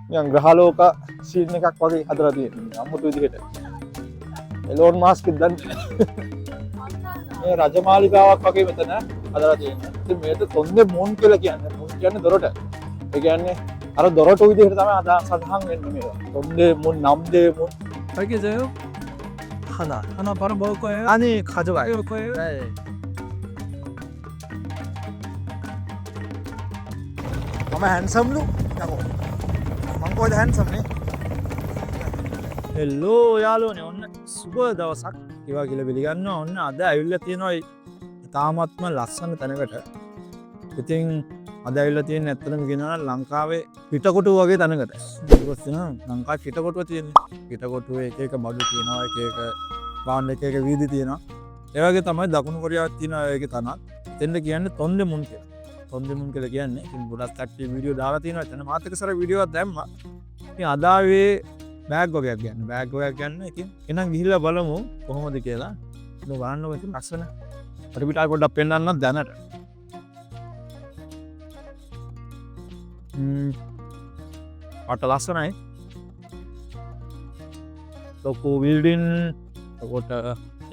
නිකන් ග්‍රහලෝක සීන් එකක් වගේ හදලා තියෙනවා අමුතු විදිහට. එලෝන් මාස්ක් දැන් මේ රජමාලිගාවක් වගේ මෙතන හදලා තියෙනවා. ඉතින් මේක තොන්දේ මූන් කියලා කියන්නේ. මූන් කියන්නේ දොරට. ඒ කියන්නේ අර දොරට විදිහට තමයි අදහස් සඳහන් වෙන්නේ මේවා. තොන්දේ මූන් නම්දේ මූන්. 알겠어요? 하나 바로 먹을 거예요? 아니 가져가요. 먹을 거예요? 네. මම හැන්සම්ලු යකෝ. මං කොහෙද හැන්සම් නේ? හෙල්ලෝ යාළුවනේ ඔන්න සුබ දවසක් ඒවා කියලා පිළිගන්නවා. ඔන්න අද ඇවිල්ලා තියෙනවා තාමත්ම ලස්සන තැනකට. ඉතින් අද ඇවිල්ලා තියෙන්නේ ඇත්තටම කියනවා නම් ලංකාවේ පිටකොටුව වගේ තැනකට. ඊපස් තියෙනවා ලංකාවේ පිටකොටුව තියෙන්නේ. පිටකොටුවේ එක එක බඩු තියෙනවා, එක එක බාන්න එක එක වීදි තියෙනවා. ඒ වගේ තමයි දකුණු කොරියාවේ තියෙන ඒකේ තනක්. එතෙන්ද කියන්නේ තොන්දේ මුන් කියලා. තොන්දේ මුන් කියලා කියන්නේ ඉතින් ගොඩක් කට්ටිය වීඩියෝ දාලා තියෙනවා. එතන මාත් එක සැර වීඩියෝ එකක් දැම්මා. ඉතින් අද ආවේ බෑග් වගේක් ගන්න. බෑග් වගේක් ගන්න. ඉතින් එහෙනම් ගිහිල්ලා බලමු කොහොමද කියලා. ඒක බලන්නකො ඉතින් ලස්සන. අපිට පිටාර පොඩ්ඩක් පෙන්නන්නත් දැනට. අට ලස්සනයි. ලොකු බිල්ඩින් කොට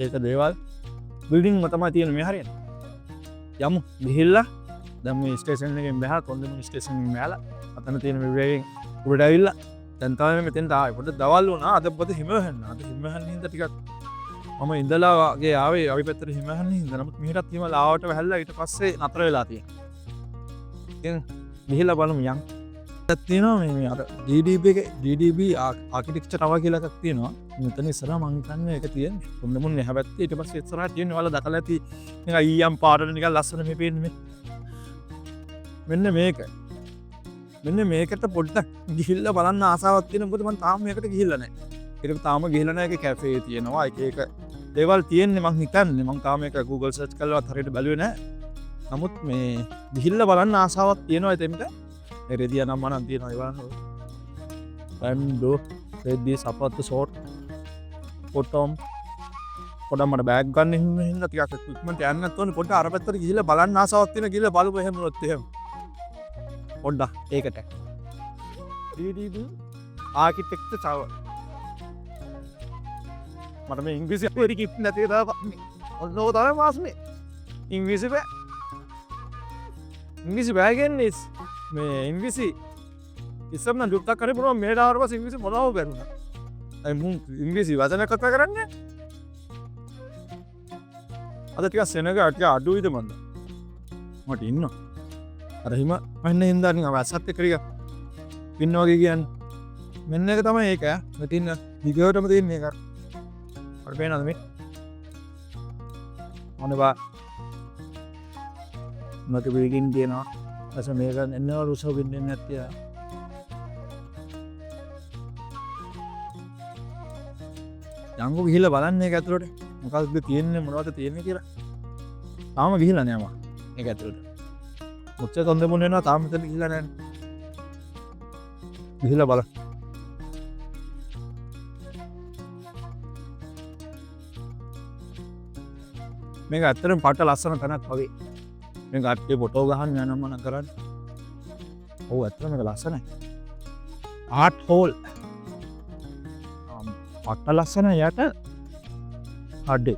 ඒක දේවල් බිල්ඩින් තමයි තියෙන මේ හරියට. යමු ගිහිල්ලා දැන් මේ ස්ටේෂන් එකෙන් බහලා තොන්දේ මුන් ස්ටේෂන් එකෙන් බහලා අතන තියෙන මේ වේගෙන් උඩට ඇවිල්ලා දැන් තමයි මෙතෙන්ට ආවේ. පොඩ්ඩක් දවල් වුණා. අද පොඩ්ඩක් හිම වෙනවා. අද හිම වෙන හින්දා ටිකක් මම ඉඳලා වගේ ආවේ අපි පැත්තට හිම වෙන හින්දා. නමුත් මෙහෙටත් හිම ලාවට වැහැල්ලා ඊට පස්සේ නතර වෙලා තියෙනවා. ඉතින් ගිහිල්ලා බලමු යන්. එකක් තියෙනවා මේ අර DDB එකේ DDB ආකිටෙක්චර් ටවර් කියලා එකක් තියෙනවා. මෙතන ඉස්සරහා මං හිතන්නේ ඒක තියෙන්නේ. කොම්ද මුන්නේ හැබැයි ඊට පස්සේ ඉස්සරහා තියෙන්නේ වල දැකලා ඇති නිකන් ඊයම් පාටට නිකන් ලස්සන මේ පේන්නේ මේ. මෙන්න මේක. මෙන්න මේකට පොඩ්ඩක් ගිහිල්ලා බලන්න ආසාවක් තියෙනවා. මොකද මම තාම මේකට ගිහිල්ලා නැහැ. ඒක තාම ගිහිල්ලා නැහැ. ඒකේ කැෆේ තියෙනවා. එක එක දේවල් තියෙන්නේ මං හිතන්නේ. මං තාම ඒක Google search කරලාවත් හරියට බැලුවේ නැහැ. නමුත් මේ ගිහිල්ලා බලන්න ආසාවක් තියෙනවා එතෙන්ට. රෙදිය නම් මනම් තියෙනවා ඒ බලන්න. පැන්ඩෝ රෙදි සපත්තු ෂෝට් පොටොම් පොඩ්ඩක් මට බෑග් ගන්න හින්දා ටිකක් ඉක්මනට යන්නත් ඕනේ. පොඩ්ඩක් අර පැත්තට ගිහිල්ලා බලන්න ආසාවක් තියෙන ගිහිල්ලා බලමු එහෙම වුණොත් එහෙම. පොඩ්ඩක් ඒකට DDB ආකිටෙක්චර් ටවර් මට මේ ඉංග්‍රීසි අපේ කිප් නැති දාපන්. ඔන්න ඔය තමයි මාස්නේ. ඉංග්‍රීසි බෑ. ඉංග්‍රීසි බෑ කියන්නේ මේ ඉංග්‍රීසි ඉස්සම නම් දුක්ක් කරේ මොනවා මේ ඩාවර පස්සේ ඉංග්‍රීසි මොනවද බැරුණා. අයි මුන් ඉංග්‍රීසි වචන කතා කරන්නේ. අද ටිකක් සෙනග ටික අඩුයිද මන්ද? මට ඉන්නවා. අර හිම මන්න හින්දා නිකන් වැස්සත් එක්ක ටික පින්න වගේ කියන්නේ. මෙන්න එක තමයි ඒක. මෙතින් දිගටම තියෙන එක. අර පේනවද මේ? මොනවා මට බිල්ඩින් තියෙනවා. අස මේක එන්න රුසව බින්දෙන්නේ නැත්තිය. යංගු ගිහිල්ලා බලන්න ඒක ඇතුළට. මොකක්ද තියෙන්නේ මොනවද තියෙන්නේ කියලා. තාම ගිහිල්ලා නෑ මම. ඒක ඇතුළට. මුච්ච තොන්දේ මුන් වෙනවා තාම මෙතන ගිහිල්ලා නෑනේ. ගිහිල්ලා බලන්න. මේක ඇත්තටම පට ලස්සන තැනක් වගේ. මේ කට්ටිය ෆොටෝ ගහන්න යනවා මම කරන්නේ. ඔව් ඇත්තටම මේක ලස්සනයි. Art hall. පට ලස්සන යට අඩේ.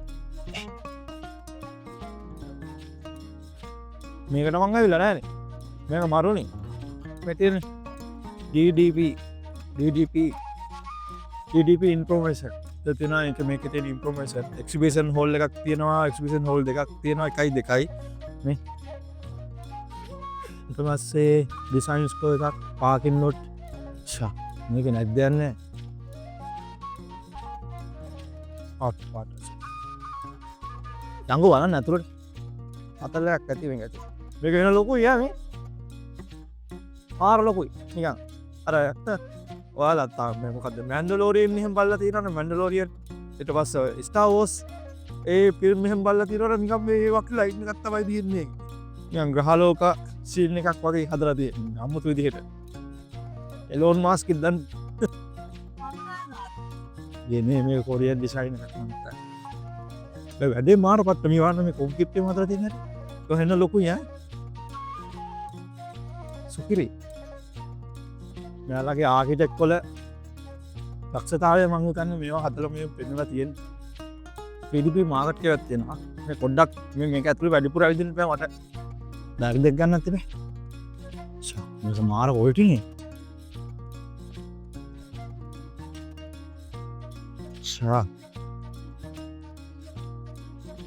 මේකට මං ඇවිල්ලා නැහනේ. මේක මරුනේ. මේ තියෙන DDP ඉන්ෆෝමේෂන්. තියෙනවා ඒක මේකේ තියෙන ඉන්ෆෝමේෂන්. එක්සිබිෂන් හෝල් එකක් තියෙනවා. එක්සිබිෂන් හෝල් දෙකක් තියෙනවා. 1 2 මේ ඊට පස්සේ ඩිසයින් ස්කෝ එකක් පාකින් ලොට් ෂා මේක නැද්ද යන්නේ හොට් පාට් යංගු බලන්න අතුරට අතලයක් ඇති වෙන ඇති මේක වෙන ලොකුයි යා මේ පාර ලොකුයි නිකන් අර ඔයාලා තාම මේ මොකද්ද මැන්ඩලෝරියන් මෙහෙම බලලා තියෙනවනේ මැන්ඩලෝරියන් ඊට පස්සේ ස්ටාර් වෝස් ඒ ෆිල්ම් මෙහෙම බලලා තියෙනවනේ නිකන් මේ වගේ ලයින් එකක් තමයි තියෙන්නේ නිකන් ග්‍රහලෝක සීන් එකක් වගේ හදලා තියෙන්නේ අමුතු විදිහට එලෝන් මාස්ක් දැන් මේ කොරියන් ඩිසයින් එකක් මම හිතන්නේ වැඩේ මාර පට්ට මේ වන්න මේ කොන්ක්‍රීට් එක හදලා තියෙන හැටි කොහෙන්න ලොකුයි ඈ සුකිරි මෙයාලගේ ආකිටෙක් කොල දක්ෂතාවය මං හිතන්නේ මේවා හදලා මේ පෙන්නලා තියෙන පිලිපි මාකට් එකක් තියෙනවා මේ පොඩ්ඩක් මේක ඇතුලේ වැඩිපුර ඇවිදින්න බෑ මට බෑග් දෙක ගන්නත් තිබේ මේක මාර quality නේ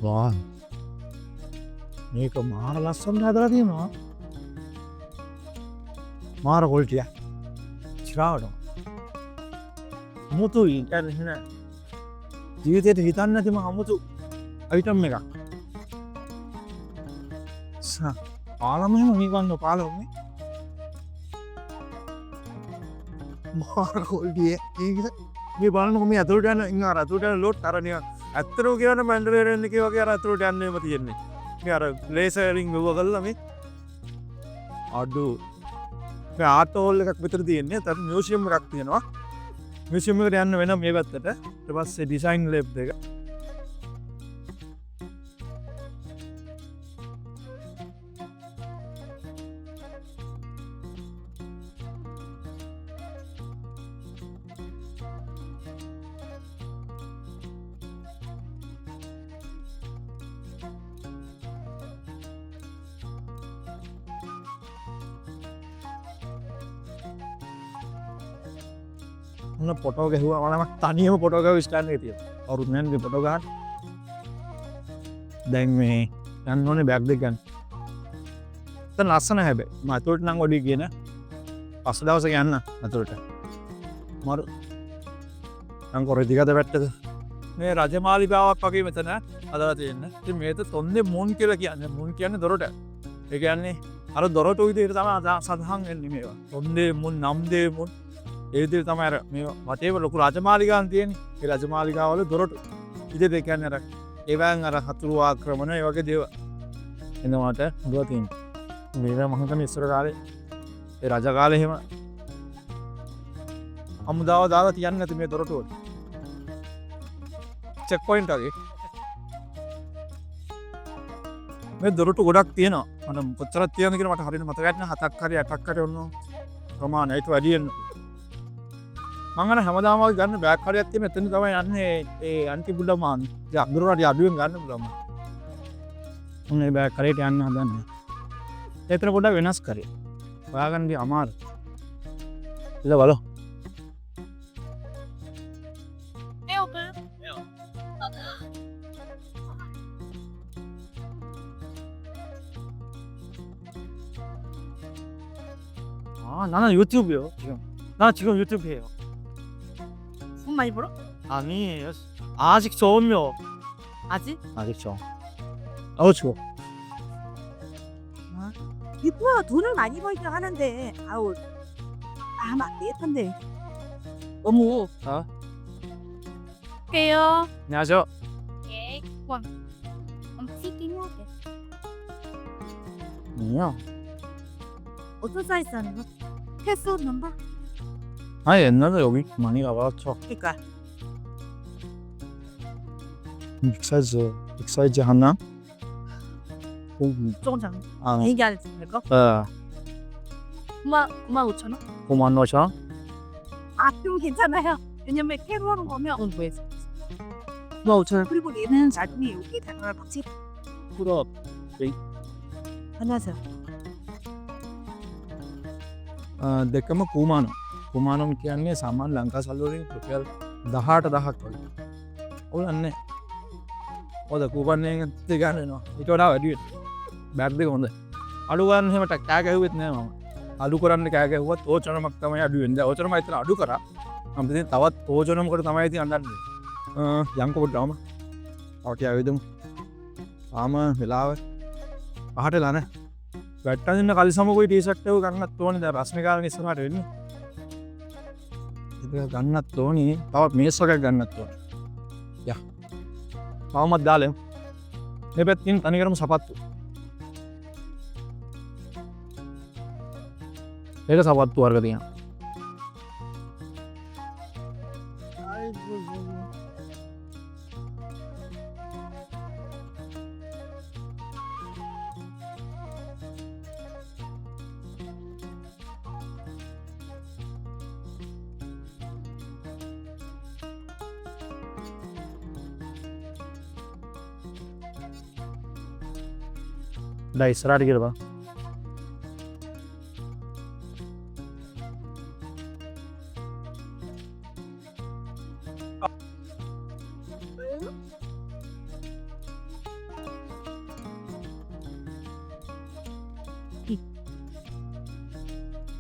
වා මේක මාර ලස්සනට හදලා තියෙනවා මාර quality ශ්‍රාවණ මුතුයි කියන්නේ ජීවිතේට හිතන්න නැතිම අමුතු අයිටම් එකක් පාලම එහෙම මේ ගන්න පාලම මාර quality ඒක මේ බලන්නකො මේ අතුරට යන ඉන්න අර අතුරට යන ලෝඩ් අර නිකන් ඇත්තටම කියන මැන්ඩලරියන් එකේ වගේ අර අතුරට යන්නේම තියෙන්නේ මේ අර ලේසරින් මෙව කරලා මේ අඩු මේ ආර්ට් හෝල් එකක් විතර තියෙන්නේ තර මියුසියම් එකක් තියෙනවා මියුසියම් එකට යන්න වෙන මේ පැත්තට ඊට පස්සේ ඩිසයින් ලැබ් එක පොටෝ ගැහුවා මම තනියම පොටෝ ගාව ස්ටෑන්ඩ් එකේ තියෙනවා. අවුරුදු නැන්නේ පොටෝ ගන්න. දැන් මේ යන්න ඕනේ බෑග් දෙක ගන්න. දැන් ලස්සන හැබැයි. මම අතොට නම් ඔඩි කියන පස්ස දවසක යන්න අතොට. මරු නම් කොරේ දිගට වැට්ටද. මේ රජමාලිගාවක් වගේ මෙතන හදලා තියෙන්නේ. ඉතින් මේක තොන්දේ මුන් කියලා කියන්නේ. මුන් කියන්නේ දොරට. ඒ කියන්නේ අර දොරට විදිහට තමයි සඳහන් වෙන්නේ මේවා. තොන්දේ මුන් නම්දේ මුන් ඒ විදිහට තමයි අර මේ වටේ ලොකු රජමාලිගාවක් තියෙන්නේ. ඒ රජමාලිගාවල දොරටු විදිහට ඒ කියන්නේ අර ඒවෙන් අර හතුරු ආක්‍රමණ ඒ වගේ දේවල් එනවාට හදුවා තියෙනවා. මේක මම හිතන්නේ ඉස්සර කාලේ ඒ රජ කාලේ එහෙම අමුදාව දාලා තියන්නේ නැති මේ දොරටු වල. චෙක් පොයින්ට් එකේ මේ දොරටු ගොඩක් තියෙනවා. මම කොච්චරක් තියෙනවද කියලා මට හරියට මතක නැහැ. 7ක් හරි 8ක් හරි ඔන්න ප්‍රමාණයට වැඩි වෙනවා. මං අර හැමදාම වගේ ගන්න බෑග් හරියක් තියෙන එතන තමයි යන්නේ ඒ අන්ති බුලමාන්. ඒ අඳුරට අඩුවෙන් ගන්න බුලමාන්. මම මේ බෑග් හරියට යන්න හදන්නේ. ඒතර පොඩ්ඩක් වෙනස් කරේ. හොයාගන්න බි අමාරු. ඉතින් බලන්න. 나는 유튜브요 지금. 나 지금 유튜브 해요. 돈 많이 벌어? 아니 아직 처음이요. 아직? 아직 처음. 아우 추워. 이쁘야 돈을 많이 벌긴 하는데 아우 아마 안 되겠던데 너무 아 게요 안녕하세요. 예 원 튀긴 해야 돼 뭐야? 어떤 사이즈 하는 거? 패스 넘버? 아니 옛날에 여기 많이 가봤죠. 그니까 빅사이즈 하나? 조금 작은 아, 얘기 안 했을 거? 95,000원? 5만 원이요? 아 좀 괜찮아요 왜냐면 캐로 하는 거면 뭐했어 95,000원 그리고 얘는 나중에 여기 다가 같이 풀업. 안녕하세요 දෙකම කුමානෝ. කුමානොම් කියන්නේ සාමාන්‍ය ලංකා සල්ලි වලින් රුපියල් 18000ක් වගේ. ඔයන්නේ. ඔද කුපන්නේ ගන්නවා. ඊට වඩා වැඩි වෙනවා. බෑග් දෙක හොඳයි. අඩු ගන්න එහෙම කෑ ගැහුවෙත් නෑ මම. අඩු කරන්න කෑ ගැහුවත් ඕචනමක් තමයි අඩු වෙන්නේ. දැන් ඕචනම ඉතින් අඩු කරා. මම ඉතින් තවත් ඕචනමකට තමයි ඉතින් අඬන්නේ. යම්කෝ පොඩ්ඩම. ඔකේ ආවෙදමු. ආම වෙලාව 8ට ලා නෑ. වැට්ටන්න කලිසමකුයි ටීෂර්ට් එක ගන්නත් ඕනේ. දැන් රස්නේ කාලේ ඉස්සරහට වෙන්නේ. ඒක ගන්නත් ඕනේ. තවත් මේස් වර්ගයක් ගන්නත් ඕනේ. යා. මමත් දාලා මේ පැත්තෙන් තනිකරම සපත්තු. ඒක සපත්තු වර්ග තියෙනවා. දැන් ඉස්සරහට කියලා බා.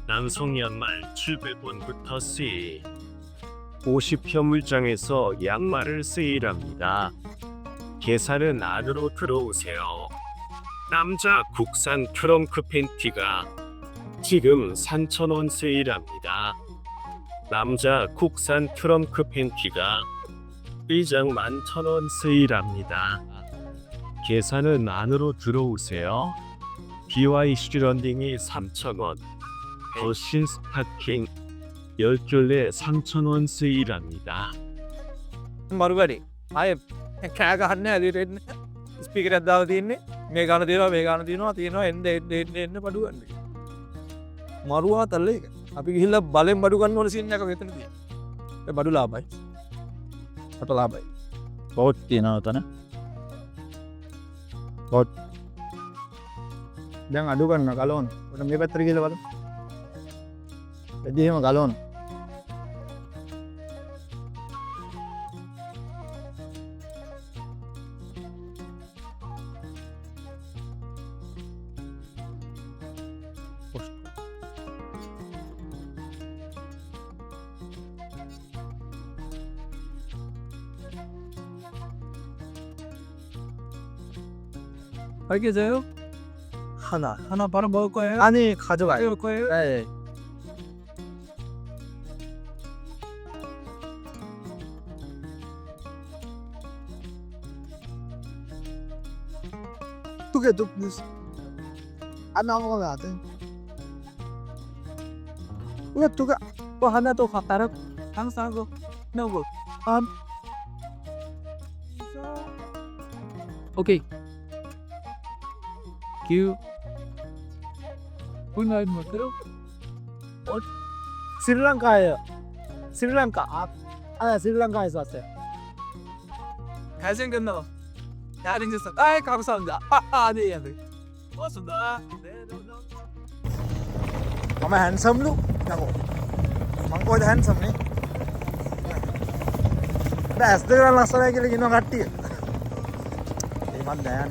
남성 양말 700원부터 세일. 50회 물장에서 양말을 세일합니다. 계산은 안으로 들어오세요. 남자 국산 트렁크 팬티가 지금 3,000원 세일합니다. 남자 국산 트렁크 팬티가 1장 11,000원 세일합니다. 계산은 안으로 들어오세요. BYC 런딩이 3,000원. 더신 스타킹 10켤레 3,000원 세일합니다. මරු වැඩි. ආයේ කෑ ගහන්න ඇලියට එන්න. ස්පීකර් එකක් දාලා තියෙන්නේ. මේ ගාන තියෙනවා මේ ගාන තියෙනවා එන්න බඩු ගන්න. මරුවා තල්ල එක. අපි ගිහිල්ලා බලෙන් බඩු ගන්න ඕන සීන් එකක් මෙතන තියෙනවා. ඒ බඩු ලාභයි. රට ලාභයි. බෝට් තියනවා තන. බෝට්. දැන් අඩු ගන්න ගලවන්න. ඔන්න මේ පැත්තට ගිහලා බලන්න. එදිහෙම ගලවන්න. 알겠어요? 하나 바로 먹을 거예요? 아니 가져가요. 먹을 거예요? 네. 두개도 안 나오면 안 돼. 왜 두개? 뭐 하나 더 갖다라. 항상 그 넣고. 오케이. क्यों कोई नाइट मत करो और श्रीलंका है श्रीलंका आप श्रीलंका है साथ कैसे करना यार इंजन सब आए काम समझा आदि यार बहुत सुंदर මම හැන්සම්ලු යකෝ මං කොහෙද හැන්සම් නේ දැස් දෙක ලස්සනයි කියලා කියනවා කට්ටිය ඒ මන් දැන්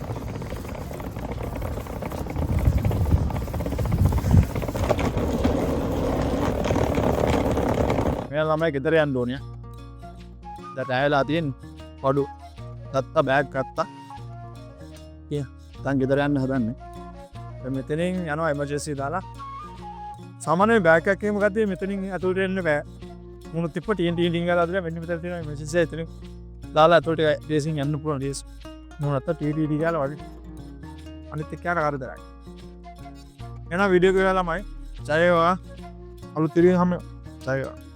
මේ ළමයි ගෙදර යන්න ඕනේ. දැන් ඇයලා තියෙන පඩු ගත්තා බෑග් ගත්තා. දැන් ගෙදර යන්න හදන්නේ. දැන් මෙතනින් යනවා එමර්ජන්සි දාලා. සාමාන්‍ය බෑග් එකක් එහෙම ගත්තේ මෙතනින් අතුලට එන්න බෑ. මුණු තිප්ප ටීන් ගාලා අදලා මෙන්න මෙතන තියෙනවා එමර්ජන්සි එතනින් දාලා අතුලට රේසින් යන්න පුළුවන් රේස්. මොනවත් ටීටී ගාලා වගේ. අනිත් එක්ක යන කරදරයි. එනවා වීඩියෝ එක ළමයි. ජය වේවා. අලුත් ඉරින් හැම ජය වේවා.